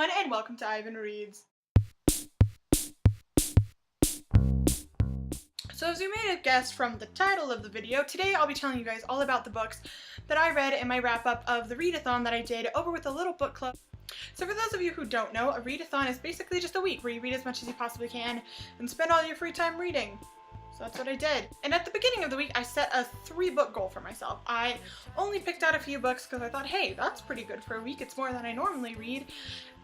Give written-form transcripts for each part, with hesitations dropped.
everyone, and welcome to Ivan Reads. So as you may have guessed from the title of the video, today I'll be telling you guys all about the books that I read in my wrap-up of the readathon that I did over with a little book club. So for those of you who don't know, a readathon is basically just a week where you read as much as you possibly can and spend all your free time reading. So that's what I did. And at the beginning of the week, I set a 3-book goal for myself. I only picked out a few books because I thought, hey, that's pretty good for a week. It's more than I normally read.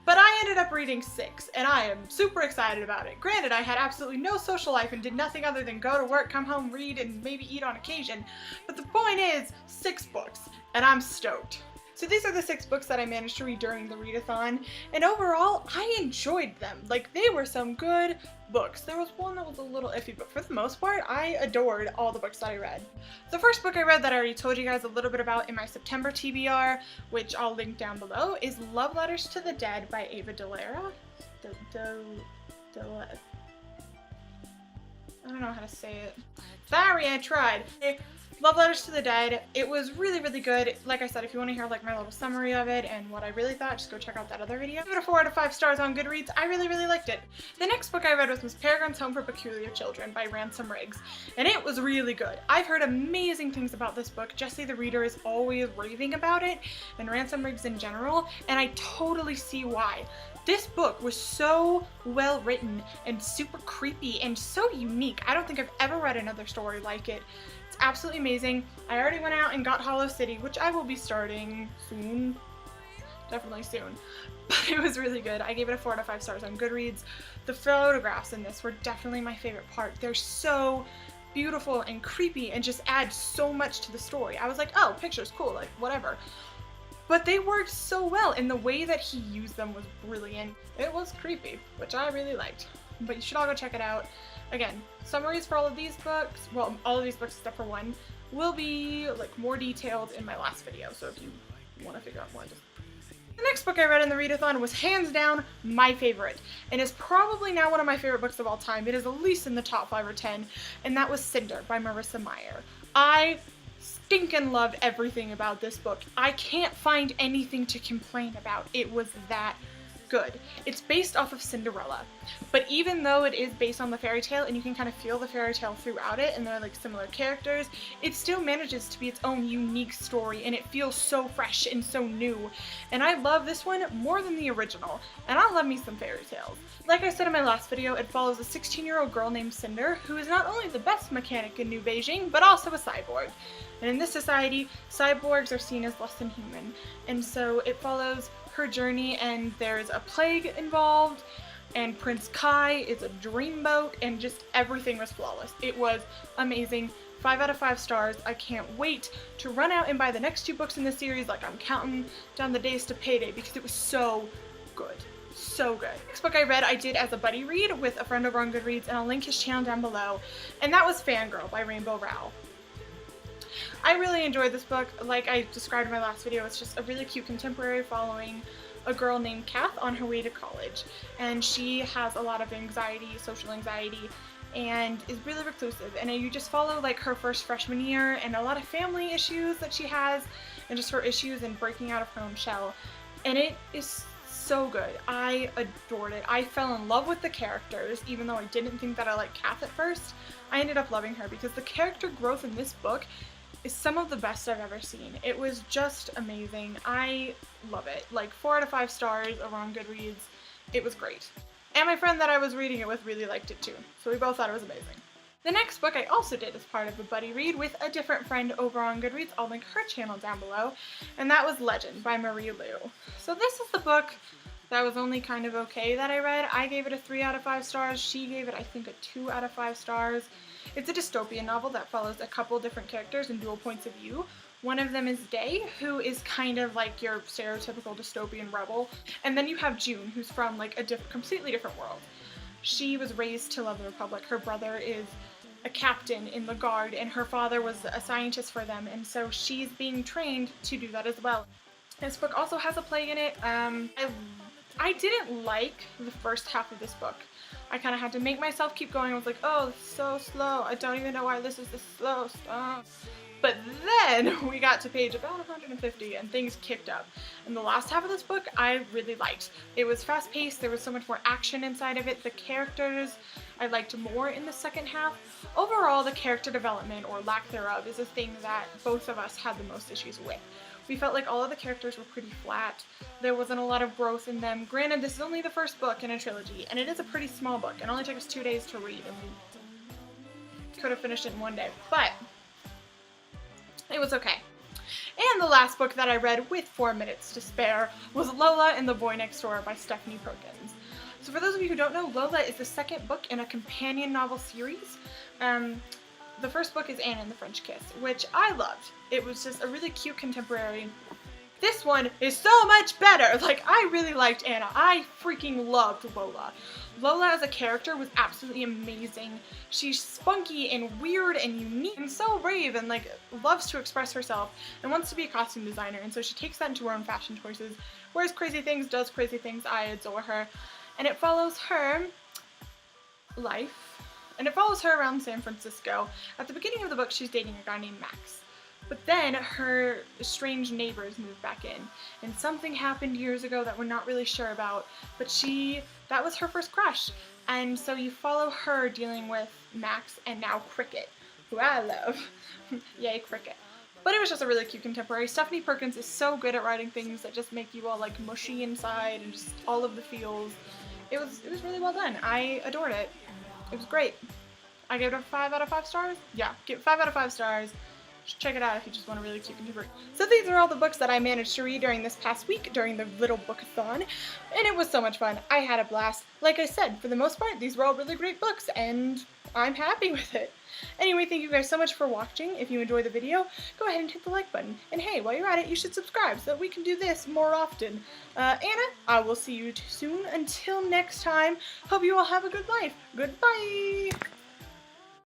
But I ended up reading 6, and I am super excited about it. Granted, I had absolutely no social life and did nothing other than go to work, come home, read, and maybe eat on occasion. But the point is, 6 books, and I'm stoked. So these are the 6 books that I managed to read during the readathon, and overall, I enjoyed them. Like, they were some good books. There was one that was a little iffy, but for the most part, I adored all the books that I read. The first book I read that I already told you guys a little bit about in my September TBR, which I'll link down below, is Love Letters to the Dead by Ava Delara. I don't know how to say it. Sorry, I tried. Love Letters to the Dead. It was really, really good. Like I said, if you want to hear like my little summary of it and what I really thought, just go check out that other video. Give it a 4 out of 5 stars on Goodreads. I really, really liked it. The next book I read was Peregrine's Home for Peculiar Children by Ransom Riggs, and it was really good. I've heard amazing things about this book. Jessie the reader is always raving about it, and Ransom Riggs in general, and I totally see why. This book was so well written and super creepy and so unique. I don't think I've ever read another story like it. It's absolutely amazing. I already went out and got Hollow City, which I will be starting soon. Definitely soon. But it was really good. I gave it a 4 out of 5 stars on Goodreads. The photographs in this were definitely my favorite part. They're so beautiful and creepy and just add so much to the story. I was like, oh, pictures, cool, like whatever. But they worked so well, and the way that he used them was brilliant. It was creepy, which I really liked. But you should all go check it out. Again, summaries for all of these books, well, all of these books except for one, will be like more detailed in my last video. So if you want to figure out more, just... The next book I read in the readathon was hands down my favorite, and is probably now one of my favorite books of all time. It is at least in the top 5 or 10, and that was Cinder by Marissa Meyer. I stinking loved everything about this book. I can't find anything to complain about. It was that good. It's based off of Cinderella, but even though it is based on the fairy tale and you can kind of feel the fairy tale throughout it and they're like similar characters, it still manages to be its own unique story, and it feels so fresh and so new. And I love this one more than the original, and I love me some fairy tales. Like I said in my last video, it follows a 16-year-old girl named Cinder, who is not only the best mechanic in New Beijing, but also a cyborg. And in this society, cyborgs are seen as less than human. And so it follows her journey, and there's a plague involved, and Prince Kai is a dreamboat, and just everything was flawless. It was amazing. 5 out of 5 stars. I can't wait to run out and buy the next 2 books in the series. Like, I'm counting down the days to payday because it was so good. So good. Next book I read, I did as a buddy read with a friend over on Goodreads, and I'll link his channel down below, and that was Fangirl by Rainbow Rowell. I really enjoyed this book. Like I described in my last video, it's just a really cute contemporary following a girl named Kath on her way to college, and she has a lot of anxiety, social anxiety, and is really reclusive, and you just follow like her first freshman year and a lot of family issues that she has, and just her issues in breaking out of her own shell, and it is so good. I adored it. I fell in love with the characters, even though I didn't think that I liked Kath at first. I ended up loving her because the character growth in this book is some of the best I've ever seen. It was just amazing. I love it. Like 4 out of 5 stars over on Goodreads. It was great. And my friend that I was reading it with really liked it too. So we both thought it was amazing. The next book I also did as part of a buddy read with a different friend over on Goodreads. I'll link her channel down below. And that was Legend by Marie Lu. So this is the book that was only kind of okay that I read. I gave it a 3 out of 5 stars. She gave it, I think, a 2 out of 5 stars. It's a dystopian novel that follows a couple different characters and dual points of view. One of them is Day, who is kind of like your stereotypical dystopian rebel. And then you have June, who's from like a completely different world. She was raised to love the Republic. Her brother is a captain in the Guard, and her father was a scientist for them, and so she's being trained to do that as well. This book also has a plague in it. I didn't like the first half of this book. I kind of had to make myself keep going. I was like, oh, this is so slow. I don't even know why this is this slow. Stop. But then we got to page about 150 and things kicked up. And the last half of this book I really liked. It was fast paced, there was so much more action inside of it. The characters I liked more in the second half. Overall, the character development, or lack thereof, is a thing that both of us had the most issues with. We felt like all of the characters were pretty flat. There wasn't a lot of growth in them. Granted, this is only the first book in a trilogy, and it is a pretty small book. It only took us 2 days to read, and we could have finished it in 1 day. But it was okay. And the last book that I read with 4 minutes to spare was Lola and the Boy Next Door by Stephanie Perkins. So for those of you who don't know, Lola is the second book in a companion novel series. The first book is Anna and the French Kiss, which I loved. It was just a really cute contemporary. This one is so much better! Like, I really liked Anna. I freaking loved Lola. Lola as a character was absolutely amazing. She's spunky and weird and unique and so brave and like loves to express herself and wants to be a costume designer, and so she takes that into her own fashion choices, wears crazy things, does crazy things. I adore her. And it follows her life, and it follows her around San Francisco. At the beginning of the book, she's dating a guy named Max. But then her estranged neighbors moved back in, and something happened years ago that we're not really sure about, but that was her first crush. And so you follow her dealing with Max and now Cricket, who I love. Yay, Cricket. But it was just a really cute contemporary. Stephanie Perkins is so good at writing things that just make you all like mushy inside and just all of the feels. It was really well done. I adored it. It was great. I gave it a 5 out of 5 stars. Yeah, give it 5 out of 5 stars. Check it out if you just want a really cute contemporary. So these are all the books that I managed to read during this past week during the little bookathon, and it was so much fun. I had a blast. Like I said, for the most part, these were all really great books, and I'm happy with it. Anyway, thank you guys so much for watching. If you enjoyed the video, go ahead and hit the like button. And hey, while you're at it, you should subscribe so that we can do this more often. Anna, I will see you soon. Until next time, hope you all have a good life. Goodbye!